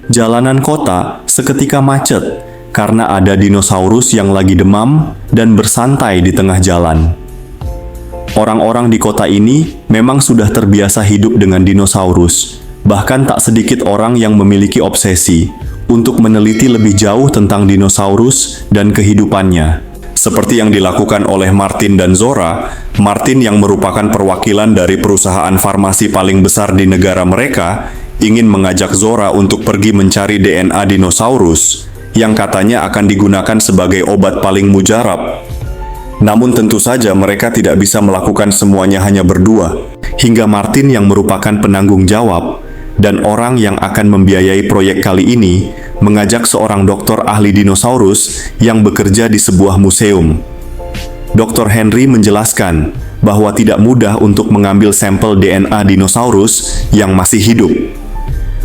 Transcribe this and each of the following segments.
Jalanan kota seketika macet karena ada dinosaurus yang lagi demam dan bersantai di tengah jalan. Orang-orang di kota ini memang sudah terbiasa hidup dengan dinosaurus. Bahkan tak sedikit orang yang memiliki obsesi untuk meneliti lebih jauh tentang dinosaurus dan kehidupannya. Seperti yang dilakukan oleh Martin dan Zora, Martin yang merupakan perwakilan dari perusahaan farmasi paling besar di negara mereka, ingin mengajak Zora untuk pergi mencari DNA dinosaurus yang katanya akan digunakan sebagai obat paling mujarab. Namun tentu saja mereka tidak bisa melakukan semuanya hanya berdua, hingga Martin yang merupakan penanggung jawab dan orang yang akan membiayai proyek kali ini mengajak seorang dokter ahli dinosaurus yang bekerja di sebuah museum. Dr. Henry menjelaskan bahwa tidak mudah untuk mengambil sampel DNA dinosaurus yang masih hidup.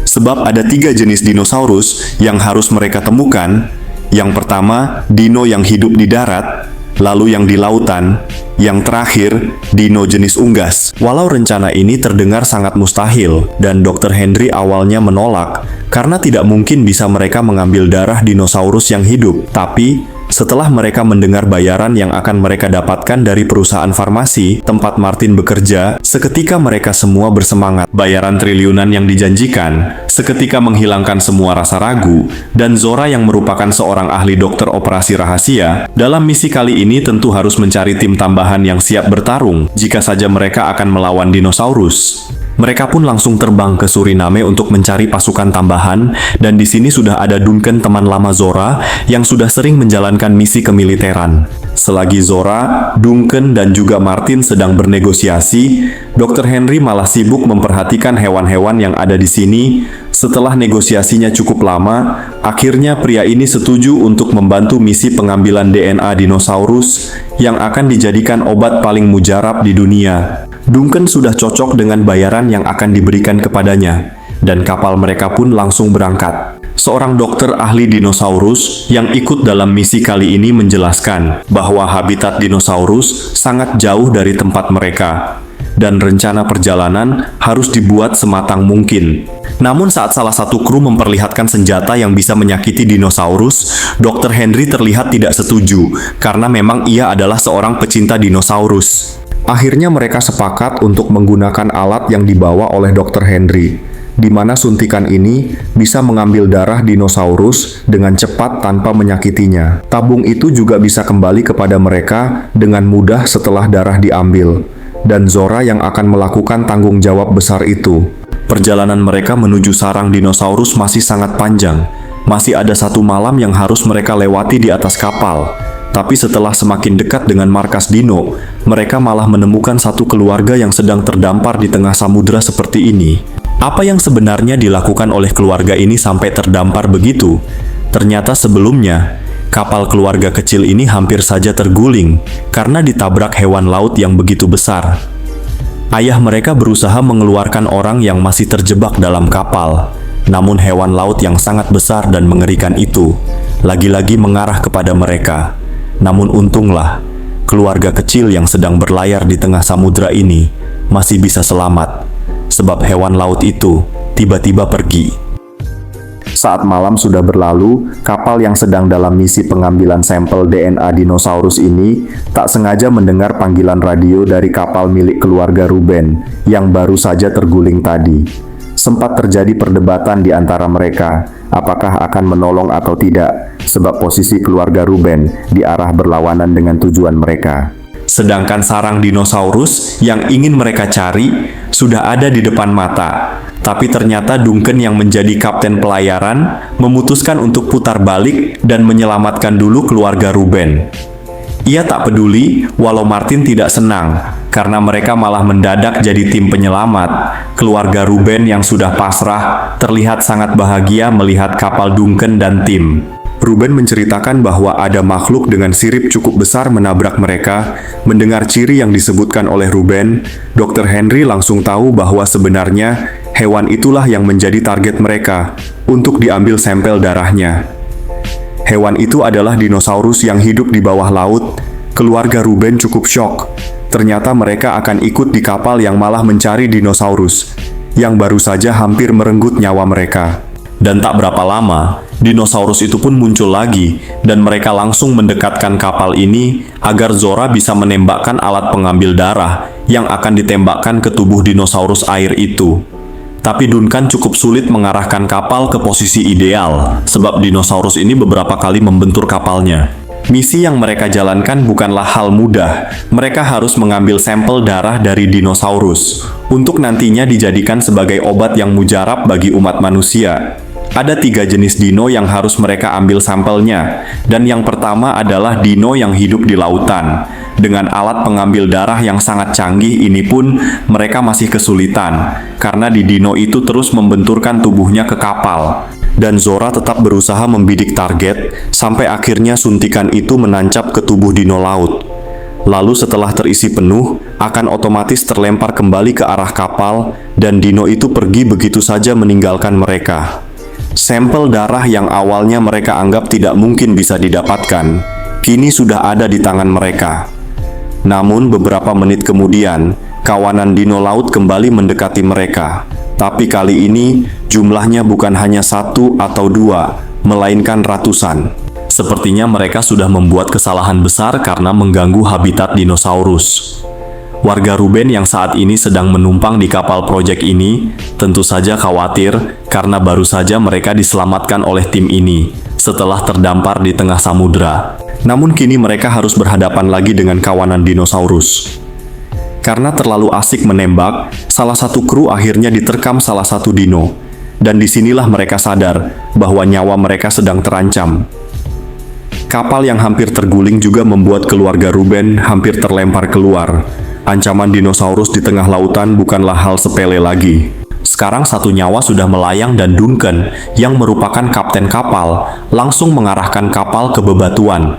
Sebab ada 3 jenis dinosaurus yang harus mereka temukan. Yang pertama, dino yang hidup di darat, lalu yang di lautan, yang terakhir, dino jenis unggas. Walau rencana ini terdengar sangat mustahil, dan Dr. Henry awalnya menolak, karena tidak mungkin bisa mereka mengambil darah dinosaurus yang hidup. Tapi, setelah mereka mendengar bayaran yang akan mereka dapatkan dari perusahaan farmasi tempat Martin bekerja, seketika mereka semua bersemangat. Bayaran triliunan yang dijanjikan seketika menghilangkan semua rasa ragu, dan Zora yang merupakan seorang ahli dokter operasi rahasia, dalam misi kali ini tentu harus mencari tim tambahan yang siap bertarung jika saja mereka akan melawan dinosaurus. Mereka pun langsung terbang ke Suriname untuk mencari pasukan tambahan, dan di sini sudah ada Duncan, teman lama Zora, yang sudah sering menjalankan misi kemiliteran. Selagi Zora, Duncan, dan juga Martin sedang bernegosiasi, Dr. Henry malah sibuk memperhatikan hewan-hewan yang ada di sini. Setelah negosiasinya cukup lama, akhirnya pria ini setuju untuk membantu misi pengambilan DNA dinosaurus yang akan dijadikan obat paling mujarab di dunia. Duncan sudah cocok dengan bayaran yang akan diberikan kepadanya, dan kapal mereka pun langsung berangkat. Seorang dokter ahli dinosaurus yang ikut dalam misi kali ini menjelaskan bahwa habitat dinosaurus sangat jauh dari tempat mereka, dan rencana perjalanan harus dibuat sematang mungkin. Namun saat salah satu kru memperlihatkan senjata yang bisa menyakiti dinosaurus, Dr. Henry terlihat tidak setuju, karena memang ia adalah seorang pecinta dinosaurus. Akhirnya mereka sepakat untuk menggunakan alat yang dibawa oleh Dr. Henry, di mana suntikan ini bisa mengambil darah dinosaurus dengan cepat tanpa menyakitinya. Tabung itu juga bisa kembali kepada mereka dengan mudah setelah darah diambil, dan Zora yang akan melakukan tanggung jawab besar itu. Perjalanan mereka menuju sarang dinosaurus masih sangat panjang. Masih ada 1 malam yang harus mereka lewati di atas kapal. Tapi setelah semakin dekat dengan markas dino, mereka malah menemukan satu keluarga yang sedang terdampar di tengah samudera seperti ini. Apa yang sebenarnya dilakukan oleh keluarga ini sampai terdampar begitu? Ternyata sebelumnya, kapal keluarga kecil ini hampir saja terguling karena ditabrak hewan laut yang begitu besar. Ayah mereka berusaha mengeluarkan orang yang masih terjebak dalam kapal. Namun hewan laut yang sangat besar dan mengerikan itu lagi-lagi mengarah kepada mereka. Namun untunglah, keluarga kecil yang sedang berlayar di tengah samudera ini masih bisa selamat, sebab hewan laut itu tiba-tiba pergi. Saat malam sudah berlalu, kapal yang sedang dalam misi pengambilan sampel DNA dinosaurus ini tak sengaja mendengar panggilan radio dari kapal milik keluarga Ruben yang baru saja terguling tadi. Sempat terjadi perdebatan di antara mereka, apakah akan menolong atau tidak, sebab posisi keluarga Ruben di arah berlawanan dengan tujuan mereka. Sedangkan sarang dinosaurus yang ingin mereka cari sudah ada di depan mata. Tapi ternyata Duncan yang menjadi kapten pelayaran memutuskan untuk putar balik dan menyelamatkan dulu keluarga Ruben. Ia tak peduli walau Martin tidak senang, karena mereka malah mendadak jadi tim penyelamat. Keluarga Ruben yang sudah pasrah terlihat sangat bahagia melihat kapal Duncan dan tim. Ruben menceritakan bahwa ada makhluk dengan sirip cukup besar menabrak mereka. Mendengar ciri yang disebutkan oleh Ruben, Dr. Henry langsung tahu bahwa sebenarnya hewan itulah yang menjadi target mereka untuk diambil sampel darahnya. Hewan itu adalah dinosaurus yang hidup di bawah laut. Keluarga Ruben cukup syok. Ternyata mereka akan ikut di kapal yang malah mencari dinosaurus, yang baru saja hampir merenggut nyawa mereka. Dan tak berapa lama, dinosaurus itu pun muncul lagi, dan mereka langsung mendekatkan kapal ini agar Zora bisa menembakkan alat pengambil darah yang akan ditembakkan ke tubuh dinosaurus air itu. Tapi Duncan cukup sulit mengarahkan kapal ke posisi ideal, sebab dinosaurus ini beberapa kali membentur kapalnya. Misi yang mereka jalankan bukanlah hal mudah. Mereka harus mengambil sampel darah dari dinosaurus untuk nantinya dijadikan sebagai obat yang mujarab bagi umat manusia. Ada 3 jenis dino yang harus mereka ambil sampelnya, dan yang pertama adalah dino yang hidup di lautan. Dengan alat pengambil darah yang sangat canggih ini pun mereka masih kesulitan, karena di dino itu terus membenturkan tubuhnya ke kapal. Dan Zora tetap berusaha membidik target, sampai akhirnya suntikan itu menancap ke tubuh dino laut. Lalu setelah terisi penuh, akan otomatis terlempar kembali ke arah kapal, dan dino itu pergi begitu saja meninggalkan mereka. Sampel darah yang awalnya mereka anggap tidak mungkin bisa didapatkan, kini sudah ada di tangan mereka. Namun beberapa menit kemudian, kawanan dino laut kembali mendekati mereka. Tapi kali ini, jumlahnya bukan hanya 1 atau 2, melainkan ratusan. Sepertinya mereka sudah membuat kesalahan besar karena mengganggu habitat dinosaurus. Warga Ruben yang saat ini sedang menumpang di kapal proyek ini, tentu saja khawatir karena baru saja mereka diselamatkan oleh tim ini setelah terdampar di tengah samudera. Namun kini mereka harus berhadapan lagi dengan kawanan dinosaurus. Karena terlalu asik menembak, salah satu kru akhirnya diterkam salah satu dino. Dan disinilah mereka sadar bahwa nyawa mereka sedang terancam. Kapal yang hampir terguling juga membuat keluarga Ruben hampir terlempar keluar. Ancaman dinosaurus di tengah lautan bukanlah hal sepele lagi. Sekarang satu nyawa sudah melayang dan Duncan, yang merupakan kapten kapal, langsung mengarahkan kapal ke bebatuan.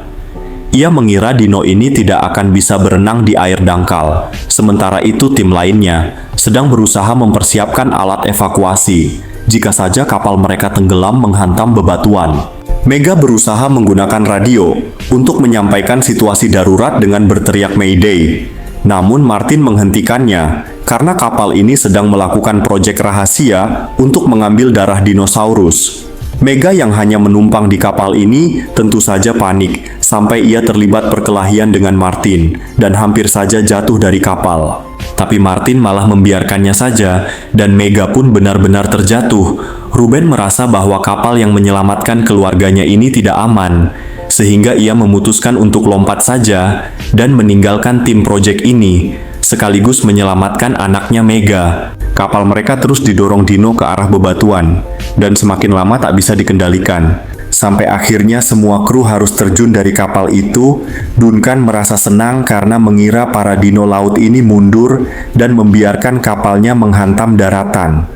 Ia mengira dino ini tidak akan bisa berenang di air dangkal. Sementara itu tim lainnya sedang berusaha mempersiapkan alat evakuasi jika saja kapal mereka tenggelam menghantam bebatuan. Mega berusaha menggunakan radio untuk menyampaikan situasi darurat dengan berteriak Mayday. Namun Martin menghentikannya karena kapal ini sedang melakukan proyek rahasia untuk mengambil darah dinosaurus. Mega yang hanya menumpang di kapal ini tentu saja panik sampai ia terlibat perkelahian dengan Martin dan hampir saja jatuh dari kapal. Tapi Martin malah membiarkannya saja dan Mega pun benar-benar terjatuh. Ruben merasa bahwa kapal yang menyelamatkan keluarganya ini tidak aman, sehingga ia memutuskan untuk lompat saja dan meninggalkan tim proyek ini, sekaligus menyelamatkan anaknya Mega. Kapal mereka terus didorong dino ke arah bebatuan, dan semakin lama tak bisa dikendalikan. Sampai akhirnya semua kru harus terjun dari kapal itu. Duncan merasa senang karena mengira para dino laut ini mundur dan membiarkan kapalnya menghantam daratan.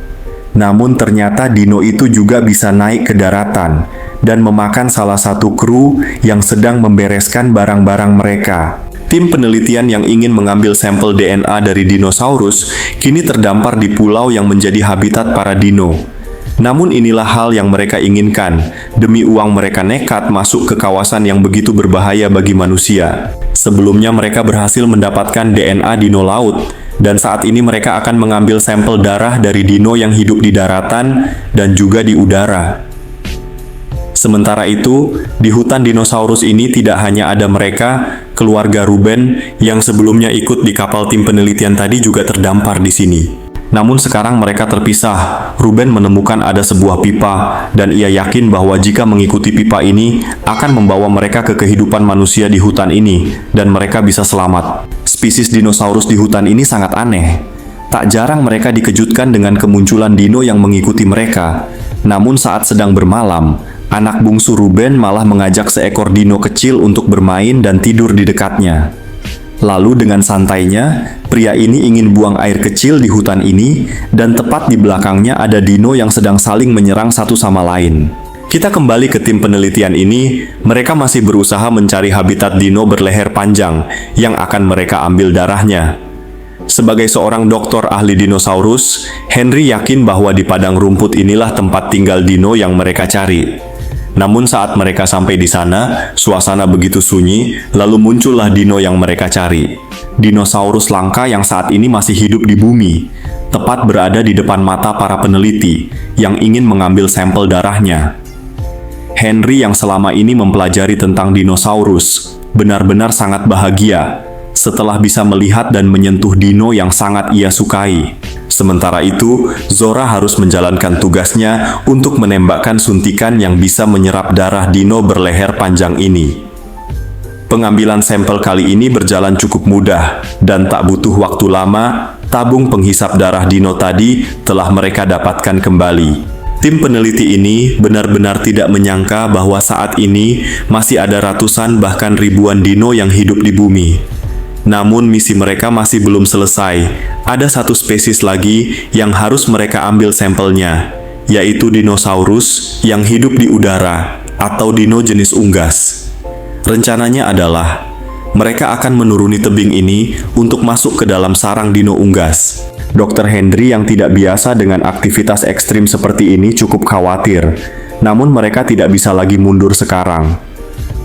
Namun ternyata dino itu juga bisa naik ke daratan dan memakan salah satu kru yang sedang membereskan barang-barang mereka. Tim penelitian yang ingin mengambil sampel DNA dari dinosaurus kini terdampar di pulau yang menjadi habitat para dino. Namun inilah hal yang mereka inginkan. Demi uang mereka nekat masuk ke kawasan yang begitu berbahaya bagi manusia. Sebelumnya mereka berhasil mendapatkan DNA dino laut, dan saat ini mereka akan mengambil sampel darah dari dino yang hidup di daratan dan juga di udara. Sementara itu, di hutan dinosaurus ini tidak hanya ada mereka, keluarga Ruben yang sebelumnya ikut di kapal tim penelitian tadi juga terdampar di sini. Namun sekarang mereka terpisah. Ruben menemukan ada sebuah pipa, dan ia yakin bahwa jika mengikuti pipa ini akan membawa mereka ke kehidupan manusia di hutan ini, dan mereka bisa selamat. Spesies dinosaurus di hutan ini sangat aneh. Tak jarang mereka dikejutkan dengan kemunculan dino yang mengikuti mereka. Namun saat sedang bermalam, anak bungsu Ruben malah mengajak seekor dino kecil untuk bermain dan tidur di dekatnya. Lalu dengan santainya, pria ini ingin buang air kecil di hutan ini, dan tepat di belakangnya ada dino yang sedang saling menyerang satu sama lain. Kita kembali ke tim penelitian ini, mereka masih berusaha mencari habitat dino berleher panjang yang akan mereka ambil darahnya. Sebagai seorang dokter ahli dinosaurus, Henry yakin bahwa di padang rumput inilah tempat tinggal dino yang mereka cari. Namun saat mereka sampai di sana, suasana begitu sunyi, lalu muncullah dino yang mereka cari. Dinosaurus langka yang saat ini masih hidup di bumi, tepat berada di depan mata para peneliti yang ingin mengambil sampel darahnya. Henry yang selama ini mempelajari tentang dinosaurus, benar-benar sangat bahagia setelah bisa melihat dan menyentuh dino yang sangat ia sukai. Sementara itu, Zora harus menjalankan tugasnya untuk menembakkan suntikan yang bisa menyerap darah dino berleher panjang ini. Pengambilan sampel kali ini berjalan cukup mudah, dan tak butuh waktu lama, tabung penghisap darah dino tadi telah mereka dapatkan kembali. Tim peneliti ini benar-benar tidak menyangka bahwa saat ini masih ada ratusan bahkan ribuan dino yang hidup di bumi. Namun misi mereka masih belum selesai. Ada satu spesies lagi yang harus mereka ambil sampelnya, yaitu dinosaurus yang hidup di udara atau dino jenis unggas. Rencananya adalah mereka akan menuruni tebing ini untuk masuk ke dalam sarang dino unggas. Dr. Henry yang tidak biasa dengan aktivitas ekstrim seperti ini cukup khawatir, namun mereka tidak bisa lagi mundur sekarang.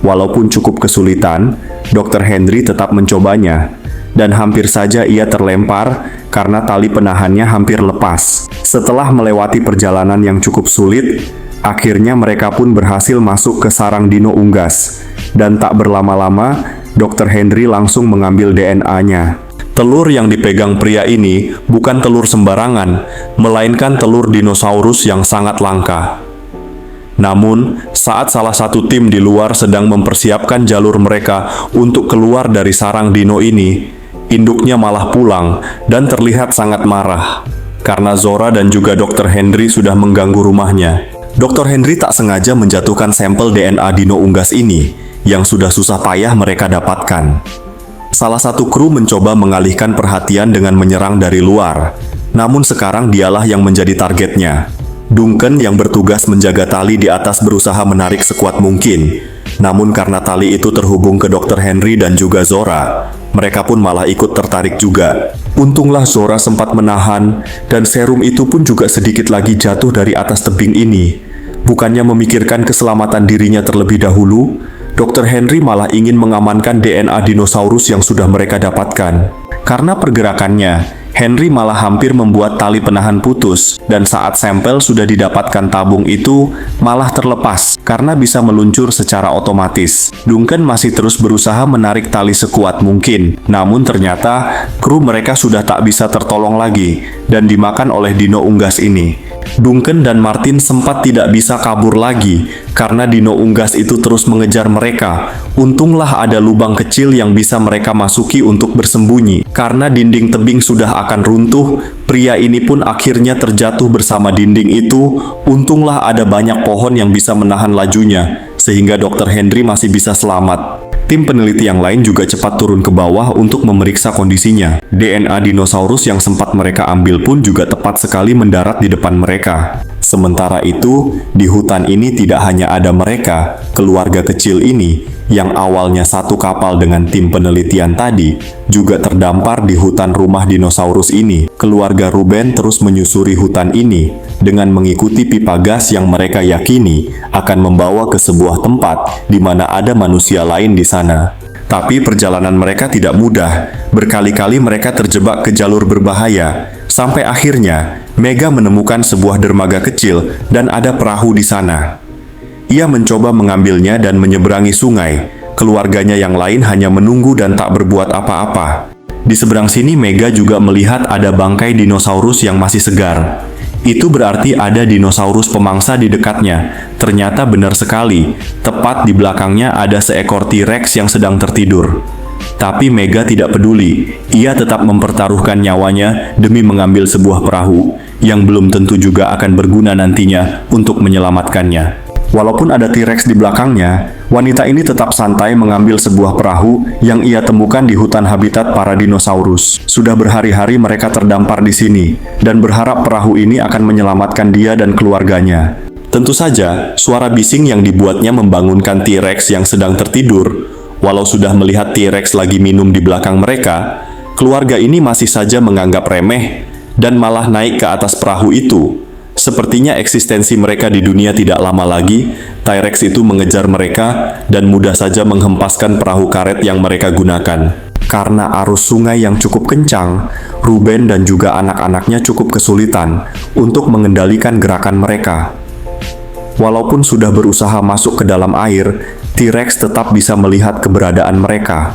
Walaupun cukup kesulitan, Dr. Henry tetap mencobanya, dan hampir saja ia terlempar karena tali penahannya hampir lepas. Setelah melewati perjalanan yang cukup sulit, akhirnya mereka pun berhasil masuk ke sarang dino unggas, dan tak berlama-lama, Dr. Henry langsung mengambil DNA-nya. Telur yang dipegang pria ini bukan telur sembarangan, melainkan telur dinosaurus yang sangat langka. Namun, saat salah satu tim di luar sedang mempersiapkan jalur mereka untuk keluar dari sarang dino ini, induknya malah pulang dan terlihat sangat marah, karena Zora dan juga Dr. Henry sudah mengganggu rumahnya. Dr. Henry tak sengaja menjatuhkan sampel DNA dino unggas ini, yang sudah susah payah mereka dapatkan. Salah satu kru mencoba mengalihkan perhatian dengan menyerang dari luar, namun sekarang dialah yang menjadi targetnya. Duncan yang bertugas menjaga tali di atas berusaha menarik sekuat mungkin, namun karena tali itu terhubung ke Dr. Henry dan juga Zora, mereka pun malah ikut tertarik juga. Untunglah Zora sempat menahan, dan serum itu pun juga sedikit lagi jatuh dari atas tebing ini. Bukannya memikirkan keselamatan dirinya terlebih dahulu, Dr. Henry malah ingin mengamankan DNA dinosaurus yang sudah mereka dapatkan. Karena pergerakannya, Henry malah hampir membuat tali penahan putus, dan saat sampel sudah didapatkan tabung itu, malah terlepas, karena bisa meluncur secara otomatis. Duncan masih terus berusaha menarik tali sekuat mungkin, namun ternyata, kru mereka sudah tak bisa tertolong lagi, dan dimakan oleh dino unggas ini. Duncan dan Martin sempat tidak bisa kabur lagi, karena dino unggas itu terus mengejar mereka. Untunglah ada lubang kecil yang bisa mereka masuki untuk bersembunyi. Karena dinding tebing sudah akan runtuh, pria ini pun akhirnya terjatuh bersama dinding itu. Untunglah ada banyak pohon yang bisa menahan lajunya, sehingga Dr. Henry masih bisa selamat. Tim peneliti yang lain juga cepat turun ke bawah untuk memeriksa kondisinya. DNA dinosaurus yang sempat mereka ambil pun juga tepat sekali mendarat di depan mereka. Sementara itu, di hutan ini tidak hanya ada mereka, keluarga kecil ini, yang awalnya satu kapal dengan tim penelitian tadi, juga terdampar di hutan rumah dinosaurus ini. Keluarga Ruben terus menyusuri hutan ini, dengan mengikuti pipa gas yang mereka yakini akan membawa ke sebuah tempat di mana ada manusia lain di sana. Tapi perjalanan mereka tidak mudah, berkali-kali mereka terjebak ke jalur berbahaya, sampai akhirnya Mega menemukan sebuah dermaga kecil dan ada perahu di sana. Ia mencoba mengambilnya dan menyeberangi sungai. Keluarganya yang lain hanya menunggu dan tak berbuat apa-apa. Di seberang sini Mega juga melihat ada bangkai dinosaurus yang masih segar. Itu berarti ada dinosaurus pemangsa di dekatnya. Ternyata benar sekali, tepat di belakangnya ada seekor T-Rex yang sedang tertidur. Tapi Mega tidak peduli, ia tetap mempertaruhkan nyawanya demi mengambil sebuah perahu, yang belum tentu juga akan berguna nantinya untuk menyelamatkannya. Walaupun ada T-Rex di belakangnya, wanita ini tetap santai mengambil sebuah perahu yang ia temukan di hutan habitat para dinosaurus. Sudah berhari-hari mereka terdampar di sini, dan berharap perahu ini akan menyelamatkan dia dan keluarganya. Tentu saja, suara bising yang dibuatnya membangunkan T-Rex yang sedang tertidur. Walau sudah melihat T-Rex lagi minum di belakang mereka, keluarga ini masih saja menganggap remeh, dan malah naik ke atas perahu itu. Sepertinya eksistensi mereka di dunia tidak lama lagi, T-Rex itu mengejar mereka dan mudah saja menghempaskan perahu karet yang mereka gunakan. Karena arus sungai yang cukup kencang, Ruben dan juga anak-anaknya cukup kesulitan untuk mengendalikan gerakan mereka. Walaupun sudah berusaha masuk ke dalam air, T-Rex tetap bisa melihat keberadaan mereka.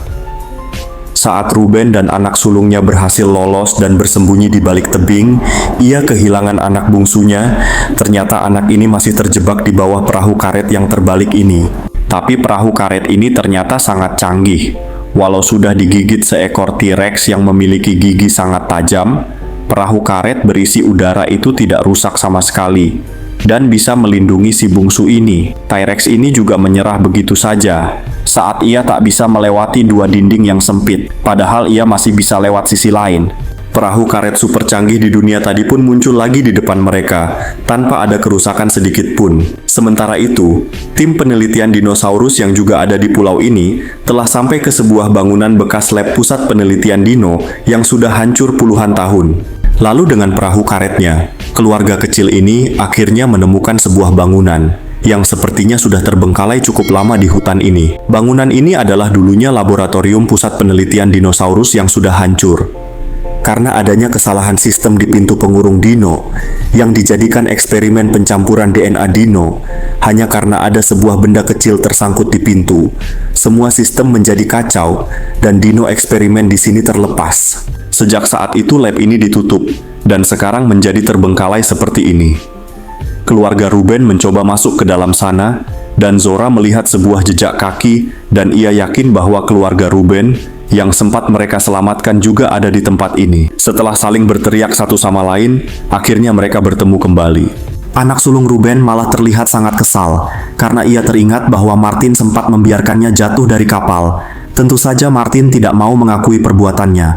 Saat Ruben dan anak sulungnya berhasil lolos dan bersembunyi di balik tebing, ia kehilangan anak bungsunya. Ternyata anak ini masih terjebak di bawah perahu karet yang terbalik ini. Tapi perahu karet ini ternyata sangat canggih. Walau sudah digigit seekor T-Rex yang memiliki gigi sangat tajam, perahu karet berisi udara itu tidak rusak sama sekali dan bisa melindungi si bungsu ini. T-Rex ini juga menyerah begitu saja saat ia tak bisa melewati dua dinding yang sempit, padahal ia masih bisa lewat sisi lain. Perahu karet super canggih di dunia tadi pun muncul lagi di depan mereka, tanpa ada kerusakan sedikit pun. Sementara itu, tim penelitian dinosaurus yang juga ada di pulau ini telah sampai ke sebuah bangunan bekas lab pusat penelitian dino yang sudah hancur puluhan tahun. Lalu dengan perahu karetnya, keluarga kecil ini akhirnya menemukan sebuah bangunan yang sepertinya sudah terbengkalai cukup lama di hutan ini. Bangunan ini adalah dulunya laboratorium pusat penelitian dinosaurus yang sudah hancur. Karena adanya kesalahan sistem di pintu pengurung dino yang dijadikan eksperimen pencampuran DNA dino, hanya karena ada sebuah benda kecil tersangkut di pintu, semua sistem menjadi kacau dan dino eksperimen di sini terlepas. Sejak saat itu lab ini ditutup dan sekarang menjadi terbengkalai seperti ini. Keluarga Ruben mencoba masuk ke dalam sana, dan Zora melihat sebuah jejak kaki, dan ia yakin bahwa keluarga Ruben yang sempat mereka selamatkan juga ada di tempat ini. Setelah saling berteriak satu sama lain, akhirnya mereka bertemu kembali. Anak sulung Ruben malah terlihat sangat kesal, karena ia teringat bahwa Martin sempat membiarkannya jatuh dari kapal. Tentu saja Martin tidak mau mengakui perbuatannya,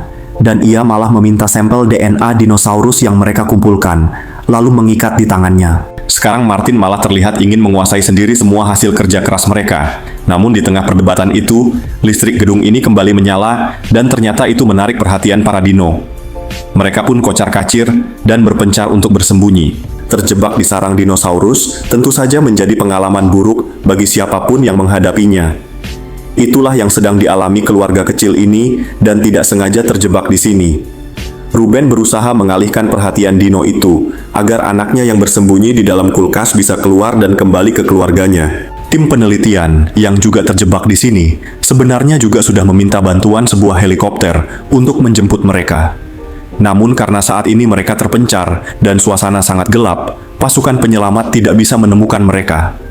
dan ia malah meminta sampel DNA dinosaurus yang mereka kumpulkan, lalu mengikat di tangannya. Sekarang Martin malah terlihat ingin menguasai sendiri semua hasil kerja keras mereka. Namun di tengah perdebatan itu, listrik gedung ini kembali menyala dan ternyata itu menarik perhatian para dino. Mereka pun kocar-kacir dan berpencar untuk bersembunyi. Terjebak di sarang dinosaurus tentu saja menjadi pengalaman buruk bagi siapapun yang menghadapinya. Itulah yang sedang dialami keluarga kecil ini dan tidak sengaja terjebak di sini. Ruben berusaha mengalihkan perhatian dino itu, agar anaknya yang bersembunyi di dalam kulkas bisa keluar dan kembali ke keluarganya. Tim penelitian yang juga terjebak di sini, sebenarnya juga sudah meminta bantuan sebuah helikopter untuk menjemput mereka. Namun karena saat ini mereka terpencar dan suasana sangat gelap, pasukan penyelamat tidak bisa menemukan mereka.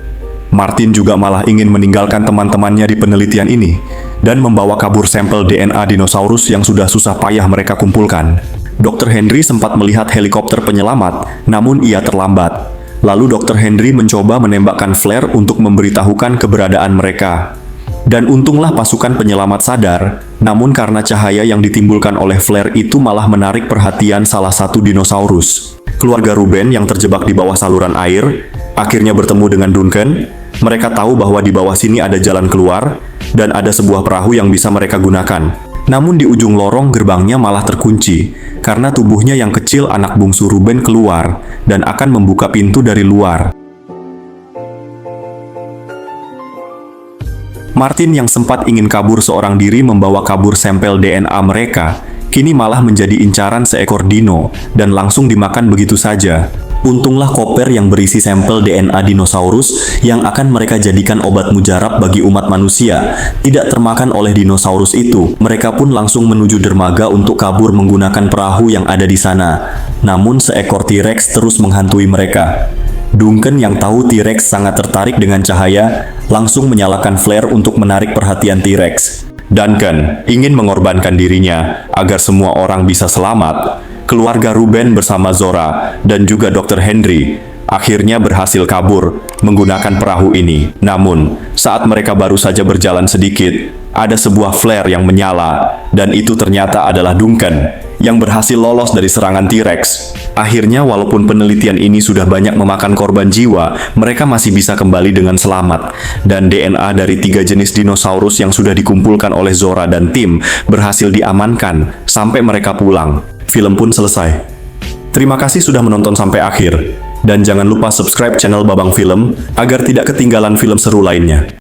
Martin juga malah ingin meninggalkan teman-temannya di penelitian ini dan membawa kabur sampel DNA dinosaurus yang sudah susah payah mereka kumpulkan. Dr. Henry sempat melihat helikopter penyelamat, namun ia terlambat. Lalu Dr. Henry mencoba menembakkan flare untuk memberitahukan keberadaan mereka. Dan untunglah pasukan penyelamat sadar, namun karena cahaya yang ditimbulkan oleh flare itu malah menarik perhatian salah satu dinosaurus. Keluarga Ruben yang terjebak di bawah saluran air, akhirnya bertemu dengan Duncan. Mereka tahu bahwa di bawah sini ada jalan keluar, dan ada sebuah perahu yang bisa mereka gunakan. Namun di ujung lorong gerbangnya malah terkunci, karena tubuhnya yang kecil anak bungsu Ruben keluar, dan akan membuka pintu dari luar. Martin yang sempat ingin kabur seorang diri membawa kabur sampel DNA mereka, kini malah menjadi incaran seekor dino, dan langsung dimakan begitu saja. Untunglah koper yang berisi sampel DNA dinosaurus yang akan mereka jadikan obat mujarab bagi umat manusia tidak termakan oleh dinosaurus itu. Mereka pun langsung menuju dermaga untuk kabur menggunakan perahu yang ada di sana. Namun seekor T-Rex terus menghantui mereka. Duncan yang tahu T-Rex sangat tertarik dengan cahaya, langsung menyalakan flare untuk menarik perhatian T-Rex. Duncan ingin mengorbankan dirinya agar semua orang bisa selamat. Keluarga Ruben bersama Zora dan juga Dr. Henry akhirnya berhasil kabur menggunakan perahu ini. Namun, saat mereka baru saja berjalan sedikit, ada sebuah flare yang menyala, dan itu ternyata adalah Duncan yang berhasil lolos dari serangan T-Rex. Akhirnya, walaupun penelitian ini sudah banyak memakan korban jiwa, mereka masih bisa kembali dengan selamat. Dan DNA dari 3 jenis dinosaurus yang sudah dikumpulkan oleh Zora dan tim berhasil diamankan sampai mereka pulang. Film pun selesai. Terima kasih sudah menonton sampai akhir. Dan jangan lupa subscribe channel Babang Film agar tidak ketinggalan film seru lainnya.